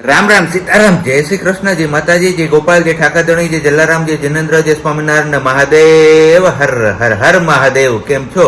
રામ રામ સીતારામ જય શ્રી કૃષ્ણ જય માતાજી જય ગોપાલ જય ઠાકરધણી જય જલારામ જય જિનેન્દ્ર જય સ્વામિનારાયણ મહાદેવ હર હર હર મહાદેવ. કેમ છો?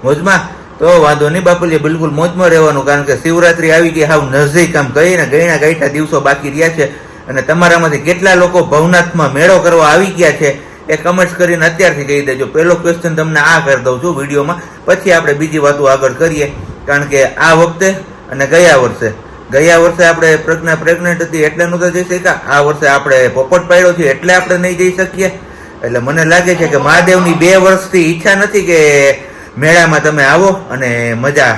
મોજમાં? તો વાંધો નહીં બાપુજી, બિલકુલ મોજમાં રહેવાનું, કારણ કે શિવરાત્રી આવી ગઈ હાવ નજીક, આમ કહીને ગયણા ગાયઠા દિવસો બાકી રહ્યા છે. અને તમારામાંથી કેટલા લોકો ભવનાથમાં મેળો કરવા આવી ગયા છે એ કમેન્ટ્સ કરીને અત્યારથી કહી દેજો. પહેલો ક્વેશ્ચન તમને આ કરી દઉં છું વિડીયોમાં, પછી આપણે બીજી વાતો આગળ કરીએ. કારણ કે આ વખતે અને ગયા વર્ષે આપણે પ્રજ્ઞા પ્રેગ્નેન્ટ હતી એટલે નહોતા જઈ શક્યા, આ વર્ષે આપણે પોપટ પાડ્યો છે એટલે આપણે નહીં જઈ શકીએ. એટલે મને લાગે છે કે મહાદેવની 2 વર્ષથી ઈચ્છા નથી કે મેળામાં તમે આવો અને મજા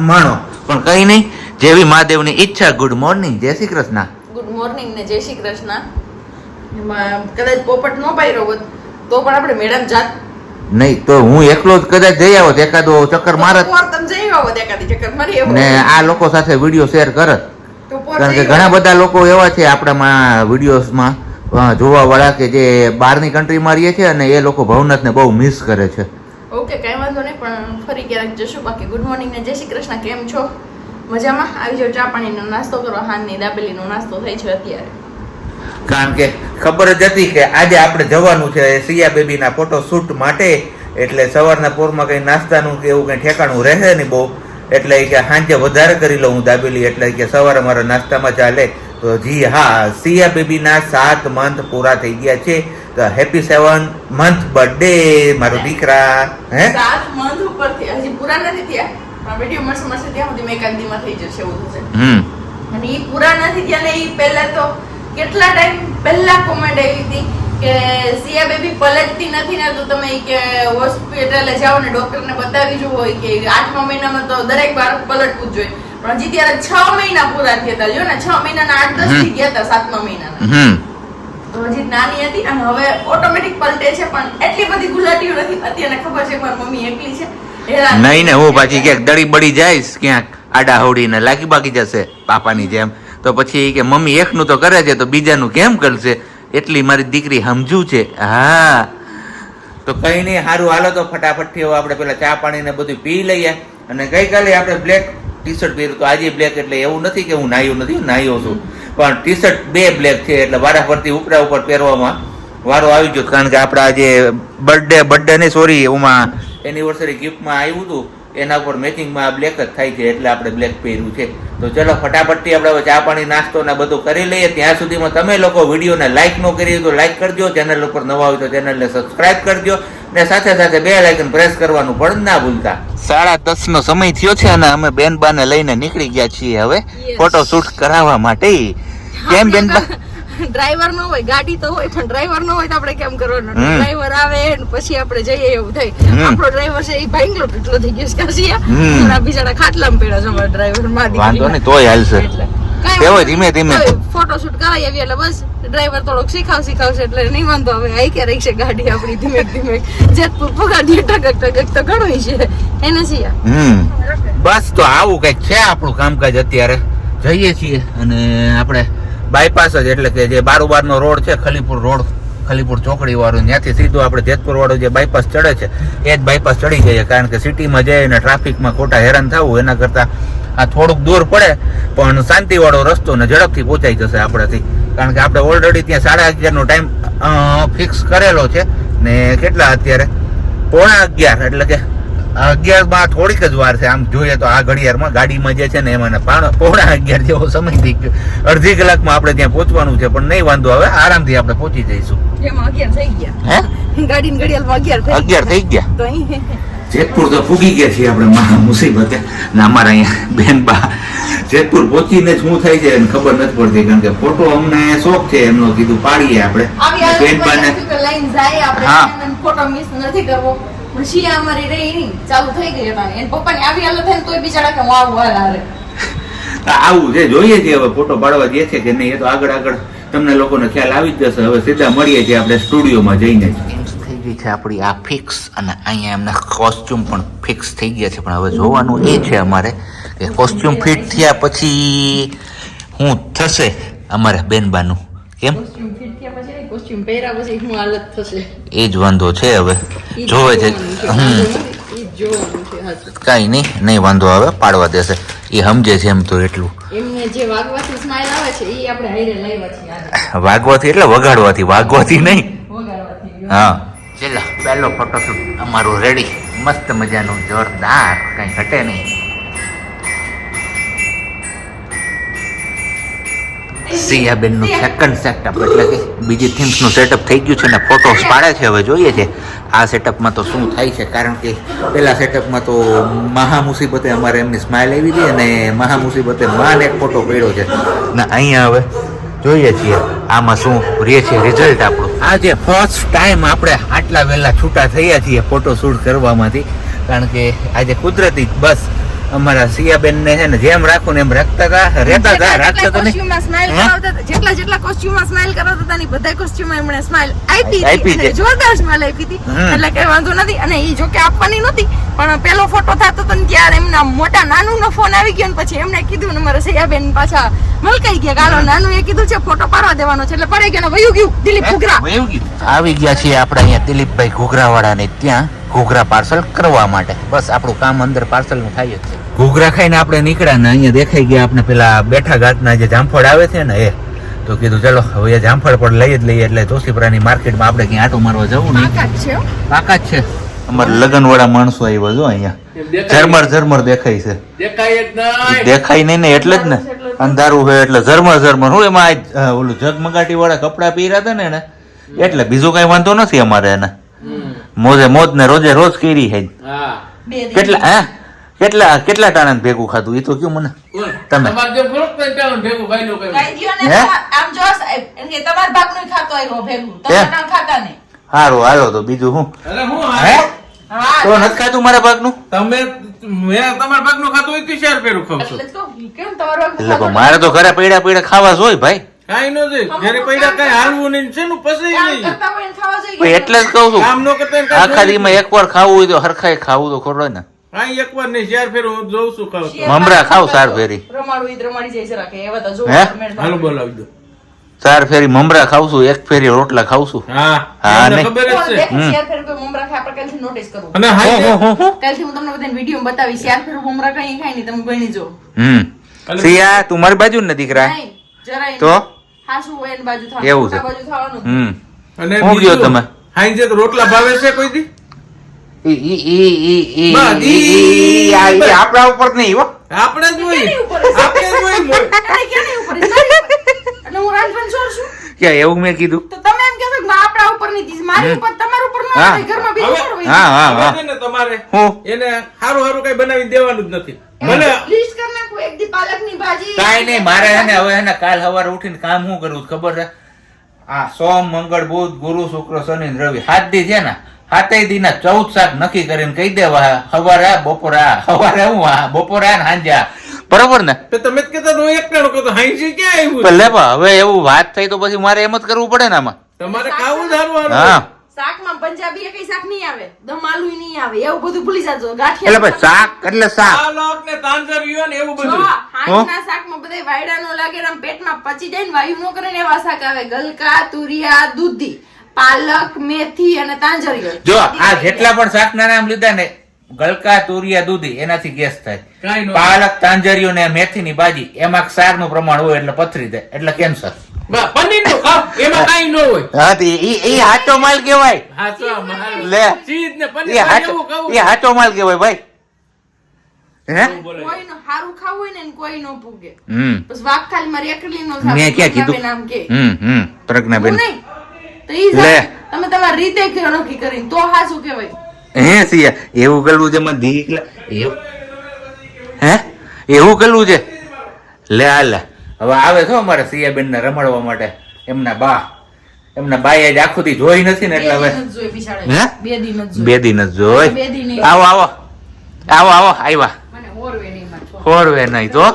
માણો, પણ કઈ નહીં, જેવી મહાદેવની ઈચ્છા. ગુડ મોર્નિંગ, જય શ્રી કૃષ્ણ. ગુડ મોર્નિંગ ને જય શ્રી કૃષ્ણ. કદાચ પોપટ ન પાડ્યો હોત તો પણ આપણે મેડમ જાત નહીં તો હું એકલો જ કદાચ જઈ આવત, એકાદો ચક્કર મારત તમે જઈ આવો એકાદી ચક્કર મારી ને આ લોકો સાથે વિડીયો શેર કરત. કારણ કે ઘણા બધા લોકો એવા છે આપણામાં વિડીયોઝમાં જોવા વાળા કે જે બહારની કન્ટ્રીમાં રહીએ છે અને એ લોકો ભવનાથને બહુ મિસ કરે છે. ઓકે, કઈ વાંધો નહીં, પણ ફરી ક્યારેક જશું. બાકી ગુડ મોર્નિંગ ને જય શ્રી કૃષ્ણ. કેમ છો? મજામાં? આવી જાઓ, ચા પાણીનો નાસ્તો કરો. હાનની દાબેલીનો નાસ્તો થાય છે અત્યારે. કારણ કે ખબર જ હતી કે આજે આપણે જવાનું છે સિયા બેબીના ફોટો શૂટ માટે, એટલે સવારના પોરમાં કઈ નાસ્તાનું કે એવું કઈ ઠેકાણું રહે નહીં બહુ, એટલે કે સાંજે વધારે કરી લઉં હું દાબેલી, એટલે કે સવારે મારા નાસ્તામાં ચાલે. તો જી હા, સિયા બેબીના 7 મંથ પૂરા થઈ ગયા છે. તો હેપી 7 મંથ બર્થડે મારો દીકરા. હે 7 મંથ ઉપર થી હજી પૂરા નથી થયા, પણ વિડિયો મળશે ત્યાં સુધી મેં એકાદીમાં થઈ જશે એવું થશે. અને એ પૂરા નથી થયા ને એ પહેલા તો કેટલા ટાઈમ પહેલા કોમેન્ટ આવી હતી કે સિયા બેબી પલટતી નથી ને તો તમે કે હોસ્પિટલે જાઓ ને ડોક્ટરને બતાવી જો હોય કે 8મા મહિનામાં તો દરેક બાળક પલટવું જ જોઈએ. પણ હજી ત્યારે 6 મહિના પૂરા થયા હતા. લ્યો ને 6 મહિનાના 8-10 થી ગયા હતા 7મા મહિનાના. તો હજી નાની હતી અને હવે ઓટોમેટિક પલટે છે, પણ એટલી બધી ગુલાટીઓ નથી. અત્યારે ખબર છે મારી મમ્મી એકલી છે. નહીં ને હું પાછી ક્યાંક દડી બળી જઈશ, ક્યાંક આડા હોડીને લાગી બાકી જશે પાપાની જેમ, તો પછી કે મમ્મી એકનું તો કરે છે તો બીજાનું કેમ કરશે, એટલી મારી દીકરી સમજુ છે. હા તો કઈ નહીં, સારું હાલો તો ફટાફટથી આપણે પેલા ચા પાણી ને બધું પી લઈએ. અને ગઈકાલે આપણે બ્લેક ટી શર્ટ પહેર્યું તો આજે બ્લેક, એટલે એવું નથી કે હું નાહ્યો નથી, નાહ્યો છું, પણ ટી શર્ટ 2 બ્લેક છે એટલે વારાફરતી ઉપરા ઉપર પહેરવામાં વારો આવી ગયો. કારણ કે આપણે આજે બર્થડે નહીં સોરી એમાં એનિવર્સરી ગિફ્ટમાં આવ્યું હતું, એના ઉપર મેચિંગમાં બ્લેક જ થાય છે એટલે આપણે બ્લેક પહેર્યું છે. તો ચલો ફટાફટથી આપણે ચા પાણી નાસ્તો ને બધું કરી લઈએ. ત્યાં સુધીમાં તમે લોકો વિડીયોને લાઈક ન કરી તો લાઈક કરજો, ચેનલ ઉપર નવા હોય તો ચેનલને સબસ્ક્રાઇબ કરજો, ને સાથે સાથે બેલ આઇકન પ્રેસ કરવાનું પણ ના ભૂલતા. 10:30 નો સમય થયો છે અને અમે બેનબાને લઈને નીકળી ગયા છીએ હવે ફોટો શૂટ કરાવવા માટે. કેમ બેનબા? ડ્રાઈવર ન હોય, ગાડી તો હોય પણ ડ્રાઈવર ન હોય તો આપણે કેમ કરવાનું? ડ્રાઈવર આવે ને પછી આપણે જઈએ એવું થાય. આપણો ડ્રાઈવર છે એ ભાંગલો એટલો થઈ ગયો છે કાશિયા, બિચારા ખાટલામાં પડ્યા છે અમારા ડ્રાઈવર માં. વાંધો નહીં, તોય હાલશે. કેવો ધીમે ધીમે ફોટો શૂટ કરાવી આવી એટલે બસ ડ્રાઈવર થોડોક શીખાવશે એટલે નહીં વાંધો. હવે આઈ કે રહી છે ગાડી આપણી ધીમે ધીમે જેતપુર પગાડી ટકક તો ઘણું છે એને સિયા. બસ તો આવું કઈક છે આપણું કામકાજ. અત્યારે જઈએ છીએ અને આપણે બાયપાસ જ, એટલે કે જે બારોબારનો રોડ છે, ખલીપુર ચોકડી વાળો, ત્યાંથી સીધું આપણે જેતપુર વાળો જે બાયપાસ ચડે છે એ જ બાયપાસ ચડી જઈએ. કારણ કે સિટીમાં જઈને ટ્રાફિકમાં ખોટા હેરાન થવું એના કરતાં આ થોડુંક દૂર પડે પણ શાંતિવાળો રસ્તો ને ઝડપથી પહોંચાઈ જશે આપણાથી. કારણ કે આપણે ઓલરેડી ત્યાં 11:30 નો ટાઈમ ફિક્સ કરેલો છે ને કેટલા અત્યારે 11:15, એટલે કે 11 થોડીક જ વાર છે આમ જોઈએ તો. આ ઘડિયાળમાં ગાડીમાં જે છે ને એમાં 11:15 જેવો સમય થઈ ગયો. અડધી કલાકમાં આપણે ત્યાં પહોંચવાનું છે, પણ નહીં વાંધો, હવે આરામથી આપણે પહોંચી જઈશું. 11 થઈ ગયા. ગાડીની ઘડિયાળમાં 11 થઈ ગયા. જેતપુર તો ફૂગી ગયા છીએ આપણે મહા મુસીબતે. ને અમારા અહીંયા બેનબા જેતપુર પહોંચીને શું થાય છે એને ખબર નથી પડતી. કારણ કે ફોટો અમને શોખ છે એમનો, કીધું પાડીએ આપણે બેનબાને. હા, ફોટો મિસ નથી કરવો. શિયા અમારી રહી નહીં ચાલુ થઈ ગઈ હતા, એન પપ્પાની આવી હાલત થાય તોય બિચારા કે હું આવું હાલે. આવું છે, જોઈએ છે હવે ફોટો પાડવા દે છે કે નહીં, એ તો આગળ તમને લોકોને ખ્યાલ આવી જ જશે. હવે સીધા મળીએ છીએ આપણે સ્ટુડિયોમાં જઈને. થઈ ગઈ છે આપણી આ ફિક્સ, અને અહીંયા એમના કોસ્ચ્યુમ પણ ફિક્સ થઈ ગયા છે. પણ હવે જોવાનું એ છે અમારે કે કોસ્ચ્યુમ ફિટ થયા પછી શું થશે અમારે બેનબાનું. કેમ કોસ્ચ્યુમ પહેર્યા પછી શું હાલત થશે એ જ વાંધો છે. હવે જોવે છે જોવું છે હાચું. કાંઈ નહીં વાંધો આવે, પાડવા દેશે. એ સમજે છે એમ તો એટલું. એમને જે વાગવાથી સ્માઈલ આવે છે એ આપણે હાઈરે લાવ્યા છીએ આજે. વાગવાથી એટલે વગાડવાથી, વાગવાથી નહીં. વગાડવાથી. હા ચલો, પહેલો ફોટોશૂટ અમારું રેડી, મસ્ત મજાનું, જોરદાર, કઈ ઘટે નહીં. સિયાબેન નું સેકન્ડ સેટઅપ, એટલે કે બીજી થીમ્સ નું સેટઅપ થઈ ગયું છે ને ફોટોસ પાડે છે. હવે જોઈએ છે આ સેટઅપમાં તો શું થાય છે, કારણ કે પેલા સેટઅપમાં તો મહા મુસીબતે અમારે એમની સ્માઇલ આવી હતી અને મહા મુસીબતે માન એક ફોટો પડ્યો છે ને અહીંયા હવે જોઈએ છીએ આમાં શું રહે છે રિઝલ્ટ આપણું. આજે ફર્સ્ટ ટાઈમ આપણે આટલા વહેલા છૂટા થયા છીએ ફોટો શૂટ કરવામાંથી, કારણ કે આજે કુદરતી બસ અમારા સિયાબેન ને છે ને જેમ રાખું ને એમ રાખતા હતા, રાખતા હતા જેટલા કોસ્ચ્યુમમાં સ્માઈલ કરાવતા હતા ને બધા કોસ્ચ્યુમમાં એમણે સ્માઈલ આપી હતી, જોરદાર સ્માઈલ આપી હતી, એટલે કઈ વાંધો નથી. અને એ જો કે આપવાની નહોતી, પણ પેલો ફોટો થતો હતો ને ત્યારે એમના મોટા નાનું નો ફોન આવી ગયો ને પછી એમને કીધું ને મારા સિયાબેન પાછા મલકાઈ ગયા, ગાલો નાનું એ કીધું છે ફોટો પાડવા દેવાનો છે, એટલે પડી ગયો ને વયું ગયું દિલીપ ઘૂઘરા. આવી ગયા છીએ આપણે અહીંયા દિલીપભાઈ ઘૂઘરા વાળા ને ત્યાં ઘૂઘરા પાર્સલ કરવા માટે. બસ આપણું કામ અંદર પાર્સલ નું થાય જ છે. ઘૂઘરા ખાઈને આપણે નીકળ્યા ને અહીંયા દેખાઈ ગયા આપણે પેલા બેઠા ઘાટના જે જામફળ આવે છે ને એ, તો કીધું ચલો હવે જામફળ પણ લઈ જ લઈએ, એટલે જોશીપુરાની માર્કેટમાં આપણે ક્યાં આટો મારવા જવું નહીં, પાકા જ છે. અમારે લગન વાળા માણસો આવ્યા જો અહીંયા, ઝરમર દેખાય છે, દેખાય નહીં ને એટલે જ ને અંધારું હોય એટલે ઝરમર. હું એમાં ઓલું જગમગાટી વાળા કપડા પહેર્યા હતા ને એને, એટલે બીજું કઈ વાંધો નથી અમારે એને. મોજે મોજ ને રોજે રોજ કરી છે. કેટલા ટાણા ભેગું ખાધું એ તો કયું મને તમે? સારું હાલો તો બીજું હું તો નથી ખાધું મારા ભાગનું. એટલે મારે તો ઘરે પૈડા ખાવા જોઈએ ભાઈ. કાઈ નો જોઈ ઘરે પૈડા કઈ હાલવું નહીં છે નું પછી નહીં. એટલે જ કહું છું આખા દીમાં એકવાર ખાવું હોય તો હરખાઈ ખાવું તો ખરો ને. કાઈ એકવાર નહીં, ચાર ફેર હું જોઉં છું ખાવ મમરા ખાવ ચાર ફેરી. હાલો બોલાવી દો. ચાર ફેરી મમરા ખાવ છું, એક ફેરી રોટલા ખાવ છું. હા ને ખબર જ છે. અને કાલથી હું તમને બધાને વિડીયો બતાવીશ, ચાર ફેર મમરા કઈ ખાઈ નહીં, તમે બની જો. સિયા તું મારી બાજુ ને દીકરા તો એવું છે. અને હું ગયો તમે હાઈ જે રોટલા ભાવે છે કોઈ દી આપણા ઉપર નહીં હો, આપણે જ હોય ક્યાં એવું મેં કીધું? તમે એમ કહેશો કે આપણા ઉપર નહીં, મારી ઉપર તમારા ઉપર ન હોય, ઘરમાં બીજું કોઈ હોય. ને તમારે એને સારું સારું કઈ બનાવી દેવાનું જ નથી. ભલે લિસ્ટ કરી નાખું, એક દી પાલકની ભાજી. કાઈ નહીં, મારે હે ને હવે હે ને કાલ સવારે ઉઠીને કામ શું કરવું ખબર છે? આ સોમ મંગળ બુધ ગુરુ શુક્ર શનિ ને રવિ 7 દી છે ને, 7 દી ના 14 શાક નક્કી કરીને કહી દેવા, સવારે બપોરે સવારે હું બપોરે ને સાંજે, બરોબર ને? તમે જ કહેતા હું એક ટાણો કહો હાઈ છે ક્યાં આવ્યું? લે હવે એવું વાત થઈ તો પછી મારે એમ જ કરવું પડે ને આમાં. તમારે ખાવું સારું. હા શાકમાં પંજાબી કઈ શાક નહીં આવે, દમ આલુ નહીં આવે, એવું બધું ભૂલી જાજો. ગાંઠિયા એટલે ભાઈ શાક એટલે શાક, પાલક ને તાંજરિયો ને એવું બધું. હાંજના શાકમાં બધાય વાયડા નો લાગે ને આમ પેટમાં પચી જાય ને વાયુ નો કરે ને એવા શાક આવે. ગલકા, તુરિયા, દૂધી, પાલક, મેથી અને તાંજરિયો. જો આ જેટલા પણ શાક ના નામ લીધા ને, ગલકા, તુરિયા, દૂધી, એનાથી ગેસ થાય. પાલક, તાંજરિયો ને મેથી ની ભાજી, એમાં ક્ષાર નું પ્રમાણ હોય એટલે પથરી થાય, એટલે કેન્સર. પનીર નું ખાવ એમાં કઈ ન હોય. હા એ હાચો માલ કેવાય. લે ચીઝ ને એ પનીર હાચો માલ કેવાય ભાઈ. હે કોઈનું હારું ખાવું હોય ને કોઈ નો પૂગે. હમ બસ વાક ખાલી મારી એકલી નો મેં ક્યાં કીધું? નામ કે પ્રજ્ઞાબેન નહીં તો ઈ તમે તમારી રીતે નક્કી કરીને તો હાસું કહેવાય. હે સિયા એવું કરવું છે મને દીકલા? એવું હે એવું કરવું છે? લે હાલ હવે આવે છો અમારે સિયાબેન ને રમાડવા માટે. એમના બાએ જ આખું દી જોઈ નથી ને એટલે હવે બે દિન જ જોઈ. આવો આવ્યા. હોરવે નહીં તો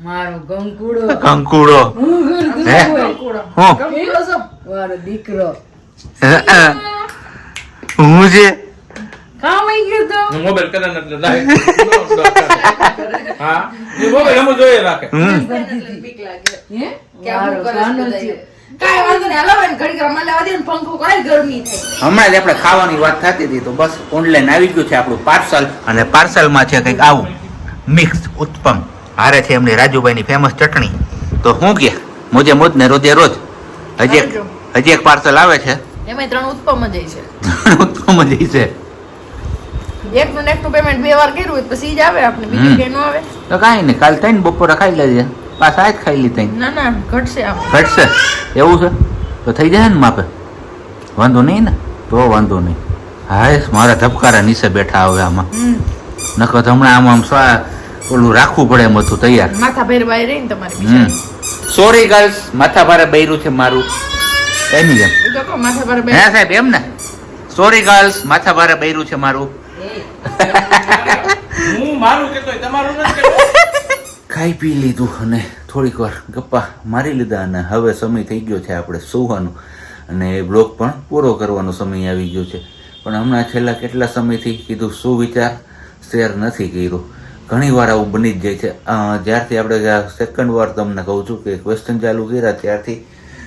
મારો કંકુડો કંકુડો હે હું મારો દીકરો હું છે કામ આવી ગયો તો મોબાઈલ કરે ને એટલે જાય. હા એ મોબાઈલ હમ જોઈએ રાખે. હે મારો કાનો છે કાંઈ વાંધો નહીં, હલાવે ને ઘડીક રમવા લેવા દે ને પંખો કરાય, ગરમી થાય. હમણાં જ આપણે ખાવાની વાત થતી હતી તો બસ ઓનલાઈન આવી ગયું છે આપણું પાર્સલ, અને પાર્સલમાં છે કંઈક આવું મિક્સ ઉત્પમ, હારે છે એમની રાજુભાઈની ફેમસ ચટણી. તો હું કે મોજે મોજ ને રોજે રોજ હજી એક પાર્સલ આવે છે. એમાં 3 ઉત્પમ જ છે. ઉત્પમ જ છે. એકનું પેમેન્ટ 2 વાર કર્યું હોય પછી જ આવે, આપણે બીજું કઈ ન આવે. તો કાંઈ નહીં, કાલ થઈને બપોરે ખાઈ લેજે, પાછા આજ ખાઈ લીધી. ના ઘટશે આમ. ઘટશે એવું છે તો થઈ જાય ને માપે, વાંધો નહીં ને, તો વાંધો નહીં. હા મારા ધબકારા નીચે બેઠા હવે આમાં, નકર તો હમણાં આમ ઓલું રાખવું પડે એમ હતું તૈયાર. માથા ભેર બાય રહી ને તમારી બિચારી. સોરી ગર્લ્સ, માથા ભારે બૈરું છે મારું એની જેમ. એ તો કહો માથા ભેર હે બાય. સાહેબ એમ ને, સોરી ગર્લ્સ, માથા ભારે બૈરું છે મારું. હું મારું કેતો તમારું નથી કહેતો. ખાઈ પી લીધું અને થોડીક વાર ગપ્પા મારી લીધા, અને હવે સમય થઈ ગયો છે આપણે સૂવાનું, અને બ્લોગ પણ પૂરો કરવાનો સમય આવી ગયો છે. પણ હમણાં છેલ્લા કેટલા સમયથી કીધું શું વિચાર શેર નથી કર્યો. ઘણી વાર આવું બની જ જાય છે. જ્યારથી આપણે સેકન્ડ વાર તમને કહું છું કે ક્વેશ્ચન ચાલુ કર્યા ત્યારથી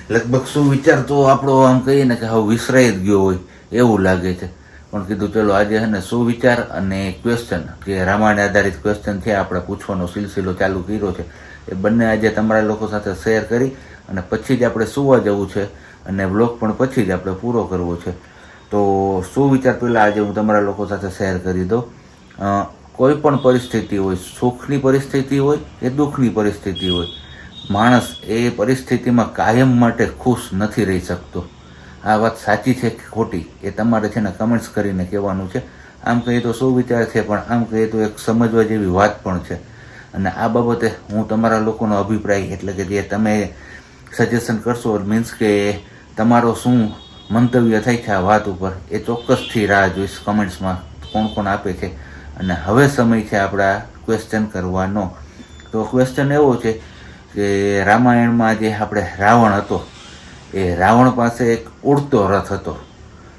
લગભગ શું વિચાર તો આપણો આમ કહીએ ને કે હવે વિસરાઈ જ ગયો હોય એવું લાગે છે. પણ કીધું ચલો આજે છે ને શું વિચાર અને ક્વેશ્ચન, જે રામાયણ આધારિત ક્વેશ્ચન છે આપણે પૂછવાનો સિલસિલો ચાલુ કર્યો છે, એ બંને આજે તમારા લોકો સાથે શેર કરી અને પછી જ આપણે સુવા જવું છે, અને બ્લોગ પણ પછી જ આપણે પૂરો કરવો છે. તો શું વિચાર પહેલાં આજે હું તમારા લોકો સાથે શેર કરી દઉં. કોઈ પણ પરિસ્થિતિ હોય, સુખની પરિસ્થિતિ હોય કે દુઃખની પરિસ્થિતિ હોય, માણસ એ પરિસ્થિતિમાં કાયમ માટે ખુશ નથી રહી શકતો. આ વાત સાચી છે કે ખોટી એ તમારે છે ને કમેન્ટ્સ કરીને કહેવાનું છે. આમ કહીએ તો શું વિચાર છે, પણ આમ કહીએ તો એક સમજવા જેવી વાત પણ છે. અને આ બાબતે હું તમારા લોકોનો અભિપ્રાય, એટલે કે જે તમે સજેશન કરશો, મીન્સ કે તમારો શું મંતવ્ય થાય છે આ વાત ઉપર, એ ચોક્કસથી રાહ જોઈશ કમેન્ટ્સમાં કોણ કોણ આપે છે. અને હવે સમય છે આપણા ક્વેશ્ચન કરવાનો. તો ક્વેશ્ચન એવો છે કે રામાયણમાં જે આપણે રાવણ હતો, એ રાવણ પાસે એક ઉડતો રથ હતો,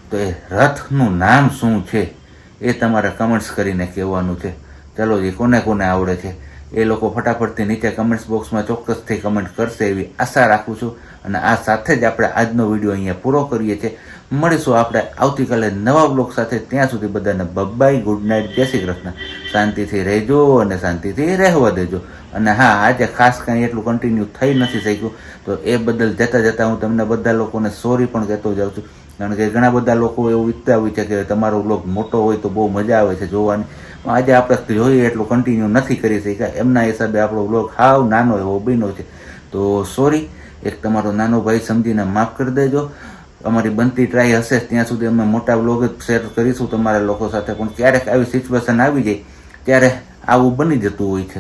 તો એ રથનું નામ શું છે એ તમારે કમેન્ટ્સ કરીને કહેવાનું છે. ચલો જે કોને કોને આવડે છે એ લોકો ફટાફટથી નીચે કમેન્ટ્સ બોક્સમાં ચોક્કસથી કમેન્ટ કરશે એવી આશા રાખું છું. અને આ સાથે જ આપણે આજનો વિડીયો અહીંયા પૂરો કરીએ છીએ. મળીશું આપણે આવતીકાલે નવા બ્લોગ સાથે. ત્યાં સુધી બધાને બાય, ગુડ નાઇટ, જય શ્રી કૃષ્ણ. શાંતિથી રહેજો અને શાંતિથી રહેવા દેજો. અને હા, આજે ખાસ કાંઈ એટલું કન્ટિન્યુ થઈ નથી શક્યું, તો એ બદલ જતાં હું તમને બધા લોકોને સોરી પણ કહેતો જાઉં છું. કારણ કે ઘણા બધા લોકો એવું ઈચ્છતા હોય છે કે તમારો બ્લોગ મોટો હોય તો બહુ મજા આવે છે જોવાની. આજે આપણે જોઈએ એટલું કન્ટિન્યુ નથી કરી શક્યા, એમના હિસાબે આપણો બ્લોગ હાવ નાનો એવો બન્યો છે. તો સોરી, એક તમારો નાનો ભાઈ સમજીને માફ કરી દેજો. અમારી બનતી ટ્રાય હશે ત્યાં સુધી અમે મોટા બ્લોગ જ શેર કરીશું તમારા લોકો સાથે. પણ ક્યારેક આવી સિચ્યુએશન આવી જાય ત્યારે આવું બની જતું હોય છે.